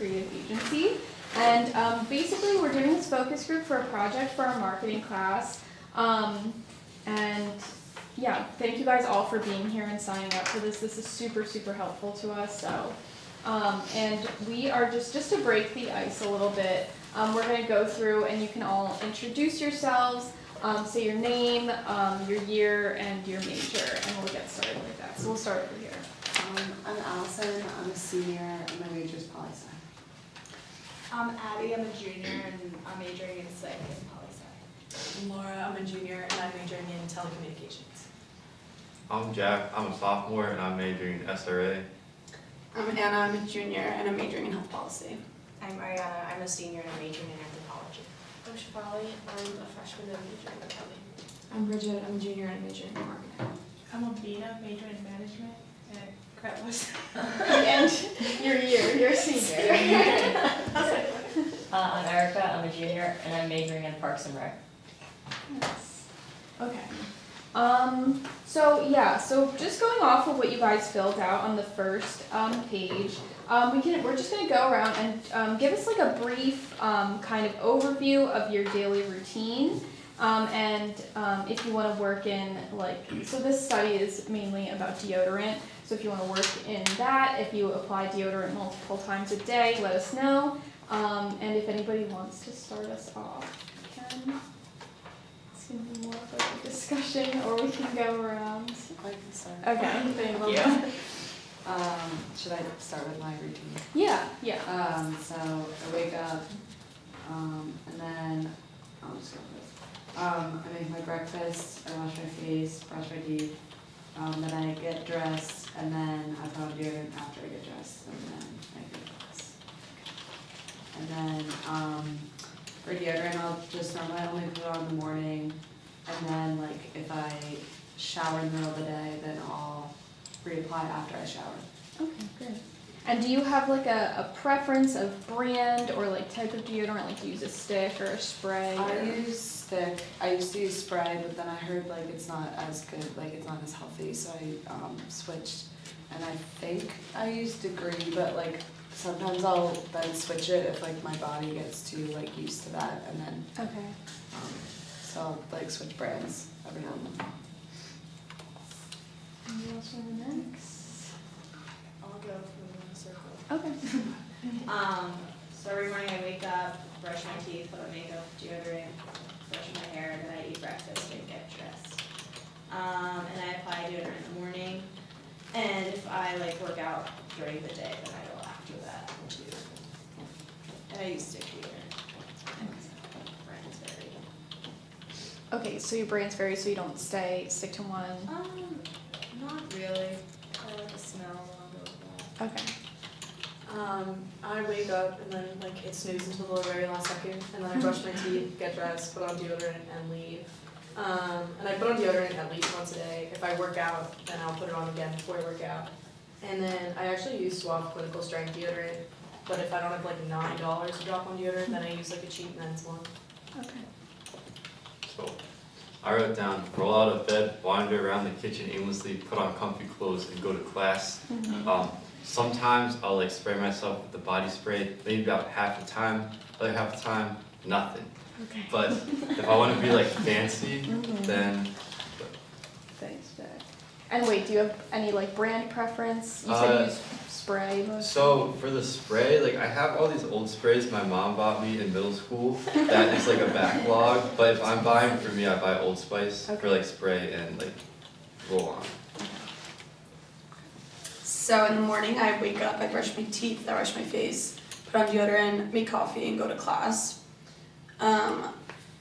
creative agency. And basically we're doing this focus group for a project for our marketing class. And yeah, thank you guys all for being here and signing up for this. This is super, super helpful to us. So, and we are just to break the ice a little bit, we're gonna go through and you can all introduce yourselves, say your name, your year, and your major, and we'll get started like that. So we'll start over here. I'm Allison, I'm a senior, and my major is poli-sci. I'm Addie, I'm a junior, and I'm majoring in psych and poli-sci. I'm Laura, I'm a junior, and I'm majoring in telecommunications. I'm Jack, I'm a sophomore, and I'm majoring in SRA. I'm Anna, I'm a junior, and I'm majoring in health policy. I'm Ariana, I'm a senior and I'm majoring in anthropology. I'm Shafali, I'm a freshman and majoring in accounting. I'm Bridget, I'm a junior, and I'm majoring in marketing. I'm Abina, majoring in management at Cretless. And your year, you're a senior. I'm Erica, I'm a junior, and I'm majoring in Parks and Rec. Nice. Okay. So just going off of what you guys filled out on the first page, we're just gonna go around and give us like a brief kind of overview of your daily routine. And if you want to work in so this study is mainly about deodorant. So if you want to work in that, if you apply deodorant multiple times a day, let us know. And if anybody wants to start us off, can. It's going to be more of like a discussion, or we can go around. I can start. Okay, thank you. Should I start with my routine? Yeah. So I wake up, and then I'll just go with this. I make my breakfast, I wash my face, brush my teeth, then I get dressed, and then I put on deodorant after I get dressed, and then I go to class. And then for deodorant, I'll just normally only put it on in the morning, and then if I shower in the middle of the day, then I'll reapply after I shower. Okay, great. And do you have like a preference of brand or like type of deodorant? Like do you use a stick or a spray? I use stick. I used to use spray, but then I heard it's not as good, it's not as healthy, so I switched. And I think I use Degree, but sometimes I'll then switch it if my body gets too used to that, and then Okay. so I'll switch brands every now and then. And you else want to next? I'll go from the circle. Okay. So every morning I wake up, brush my teeth, put on makeup, deodorant, brush my hair, then I eat breakfast and get dressed. And I apply deodorant in the morning. And if I work out during the day, then I go after that too. And I use stick deodorant. Brands vary. Okay, so your brands vary, so you don't stick to one. Not really. I like the smell. I'll go with that. Okay. I wake up and then hit snooze until the very last second, and then I brush my teeth, get dressed, put on deodorant, and leave. And I put on deodorant at least once a day. If I work out, then I'll put it on again before I work out. And then I actually use Suave clinical strength deodorant, but if I don't have $9 to drop on deodorant, then I use a cheap men's one. Okay. So I wrote down, roll out of bed, wander around the kitchen aimlessly, put on comfy clothes, and go to class. Mm-hmm. Sometimes I'll spray myself with the body spray, maybe about half the time, other half the time, nothing. Okay. But if I want to be fancy, then Thanks, Jack. And wait, do you have any brand preference? You said you use spray mostly. So for the spray, I have all these old sprays my mom bought me in middle school that is a backlog, but if I'm buying for me, I buy Old Spice for spray and roll on. So in the morning, I wake up, I brush my teeth, I wash my face, put on deodorant, make coffee, and go to class. Yeah,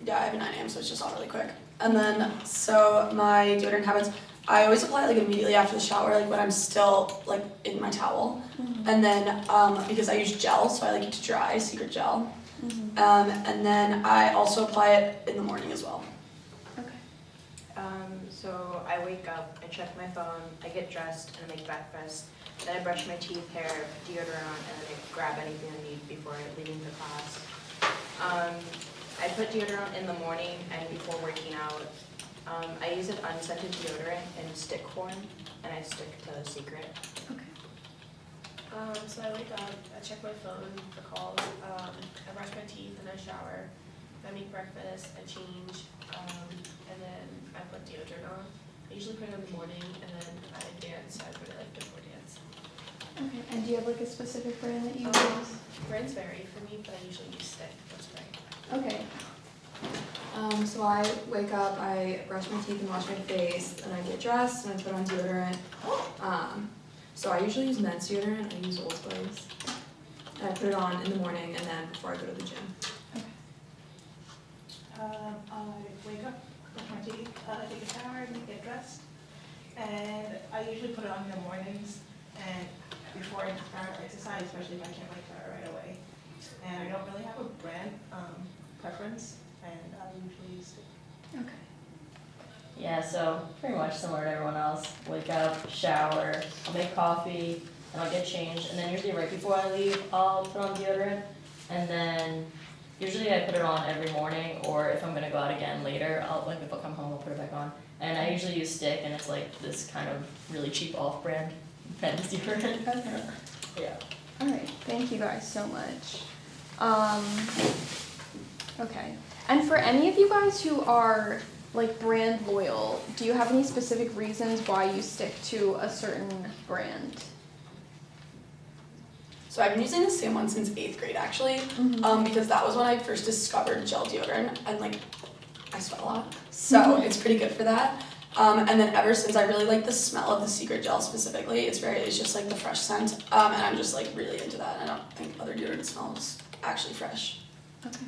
I have a 9 a.m., so it's just all really quick. And then, so my deodorant habits, I always apply immediately after the shower, when I'm still in my towel. Mm-hmm. And then, because I use gel, so I like it to dry, secret gel. Mm-hmm. And then I also apply it in the morning as well. Okay. So I wake up, I check my phone, I get dressed, and I make breakfast. Then I brush my teeth, hair, deodorant on, and then I grab anything I need before leaving the class. I put deodorant in the morning and before working out. I use an unscented deodorant in stick form, and I stick to Secret. Okay. So I wake up, I check my phone for calls, I brush my teeth and I shower, I make breakfast, I change, and then I put deodorant on. I usually put it in the morning and then I dance, I put it like before dance. Okay, and do you have like a specific brand that you Um, use? Brands vary for me, but I usually use stick or spray. Okay. So I wake up, I brush my teeth and wash my face, and I get dressed and I put on deodorant. So I usually use men's deodorant, I use Old Spice. And I put it on in the morning and then before I go to the gym. I wake up, brush my teeth, take a shower, and get dressed. And I usually put it on in the mornings and before I start exercise, especially if I can't like start right away. And I don't really have a brand preference, and I usually use it. Okay. Yeah, so pretty much similar to everyone else. Wake up, shower, I'll make coffee, and I'll get changed. And then usually right before I leave, I'll put on deodorant. And then usually I put it on every morning, or if I'm gonna go out again later, if I'll come home, I'll put it back on. And I usually use stick, and it's like this kind of really cheap off-brand men's deodorant. Okay. Yeah. All right. Thank you guys so much. Okay. And for any of you guys who are like brand loyal, do you have any specific reasons why you stick to a certain brand? So I've been using the same one since 8th grade actually, because that was when I first discovered gel deodorant and like I sweat a lot, so it's pretty good for that. And then ever since I really like the smell of the Secret Gel specifically. It's just like the fresh scent, and I'm just like really into that. I don't think other deodorant smells actually fresh. Okay.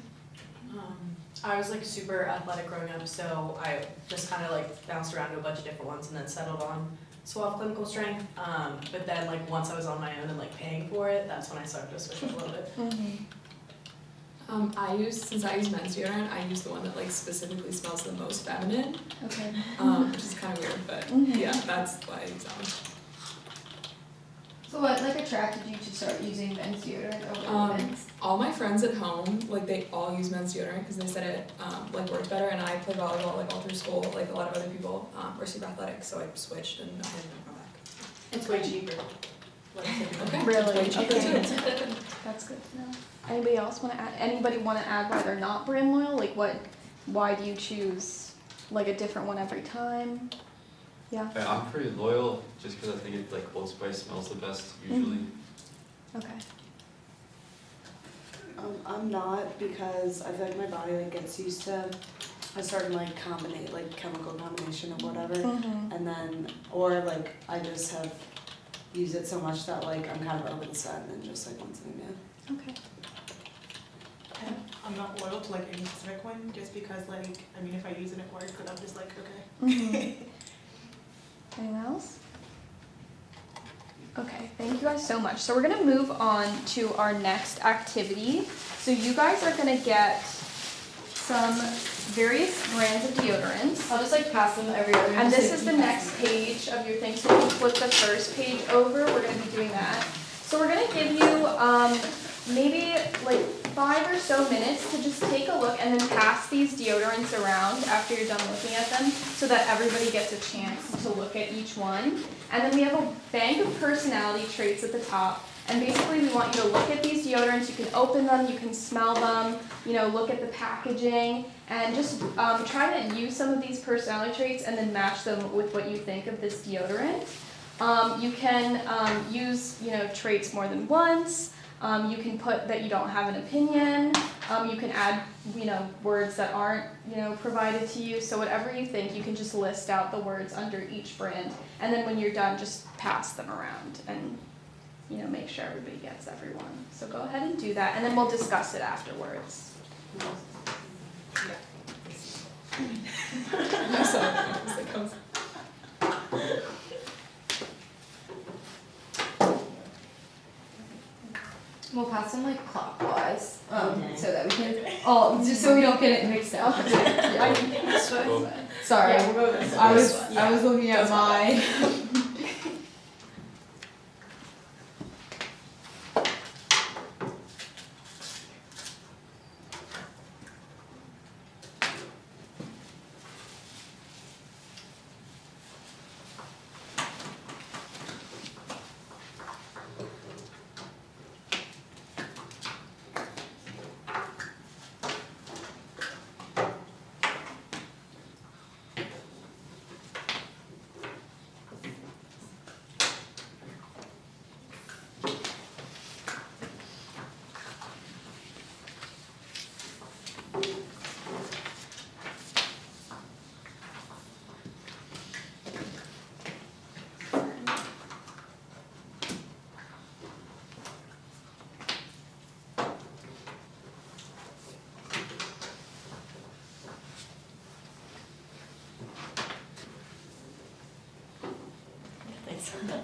I was like super athletic growing up, so I just kind of like bounced around to a bunch of different ones and then settled on Suave Clinical Strength. But then like once I was on my own and like paying for it, that's when I started to switch up a little bit. Since I use men's deodorant, I use the one that like specifically smells the most feminine, Okay. which is kind of weird, but yeah, that's why I use that one. So what like attracted you to start using men's deodorant over women's? All my friends at home, like they all use men's deodorant because they said it like worked better, and I played volleyball like all through school. Like a lot of other people were super athletic, so I switched and I didn't come back. It's way cheaper. Okay. Really? Way cheaper Okay. too. That's good to know. Anybody else want to add? Anybody want to add why they're not brand loyal? Like why do you choose like a different one every time? Yeah. I'm pretty loyal just because I think it like Old Spice smells the best usually. Okay. I'm not, because I feel like my body like gets used to a certain like chemical combination of whatever, and then or like I just have used it so much that like I'm kind of over the scent and just like want something new. Okay. And I'm not loyal to like any specific one, just because like, I mean, if I use it, it works, then I'm just like, okay. Anyone else? Okay, thank you guys so much. So we're gonna move on to our next activity. So you guys are gonna get some various brands of deodorants. I'll just like pass them every other. And this is the next page of your thing. So if you flip the first page over, we're gonna be doing that. So we're gonna give you maybe like 5 or so minutes to just take a look and then pass these deodorants around after you're done looking at them so that everybody gets a chance to look at each one. And then we have a bank of personality traits at the top. And basically we want you to look at these deodorants. You can open them, you can smell them, look at the packaging, and just try to use some of these personality traits and then match them with what you think of this deodorant. You can use, traits more than once. You can put that you don't have an opinion. You can add, words that aren't, provided to you. So whatever you think, you can just list out the words under each brand. And then when you're done, just pass them around and, make sure everybody gets everyone. So go ahead and do that, and then we'll discuss it afterwards. We'll pass them like clockwise, Okay. so that we can, just so we don't get it mixed up. Cool. Sorry, Yeah, we'll go this I way. was looking at my. Thanks.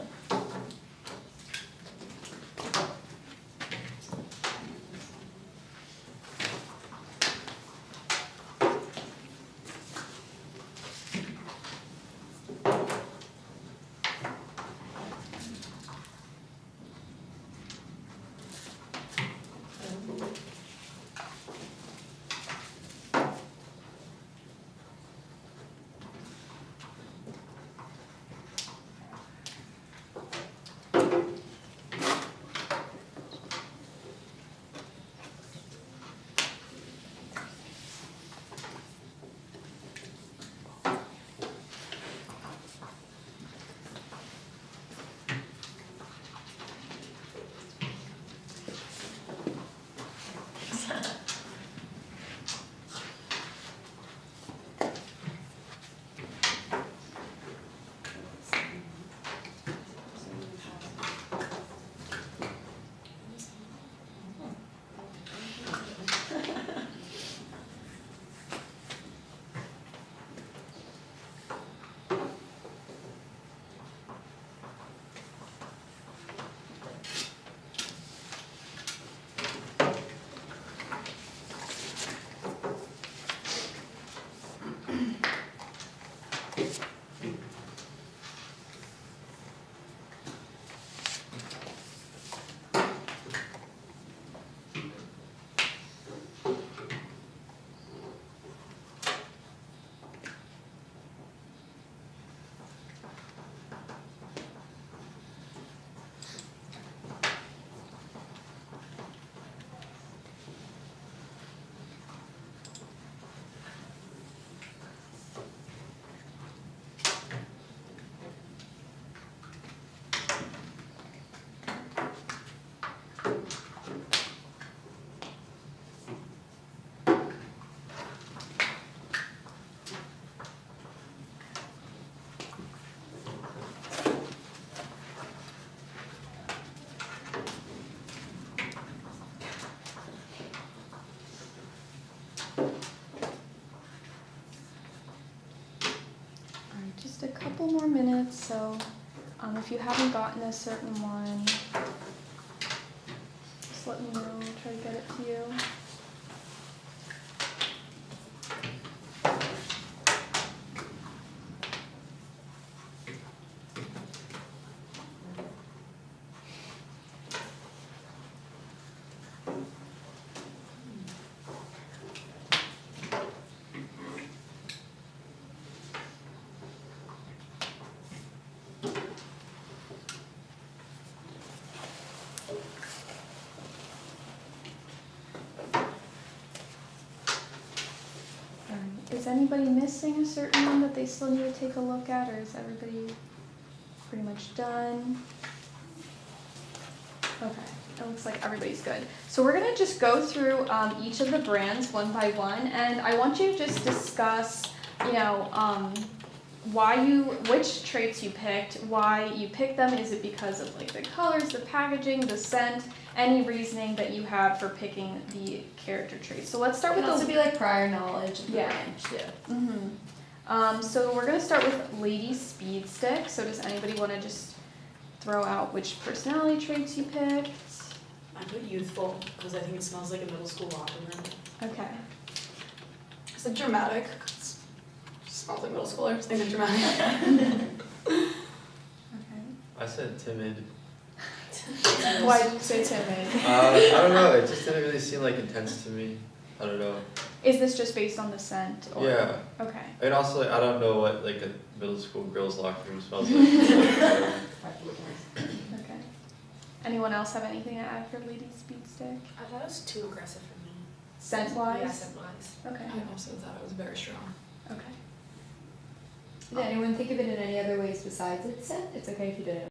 Alright, just a couple more minutes, so if you haven't gotten a certain one, just let me know, I'll try to get it to you. Is anybody missing a certain one that they still need to take a look at, or is everybody pretty much done? Okay, it looks like everybody's good. So we're gonna just go through each of the brands one by one, and I want you to just discuss, which traits you picked, why you picked them. Is it because of like the colors, the packaging, the scent, any reasoning that you have for picking the character traits? So let's start It with can also the be like prior knowledge of the Yeah. brand. Yeah. So we're gonna start with Lady Speed Stick. So does anybody want to just throw out which personality traits you picked? I put youthful because I think it smells like a middle school locker room. Okay. Is it dramatic? 'Cause it smells like middle schoolers. I think it's dramatic. Okay. I said timid. Why did you say timid? I don't know, it just didn't really seem like intense to me. I don't know. Is this just based on the scent? Or? Yeah. Okay. And also, like, I don't know what like a middle school girls' locker room smells like. Okay. Anyone else have anything to add for Lady Speed Stick? I thought it was too aggressive for me. Scent wise? Yeah, scent-wise. Okay. I also thought it was very strong. Okay. Did anyone think of it in any other ways besides its scent? It's okay if you didn't.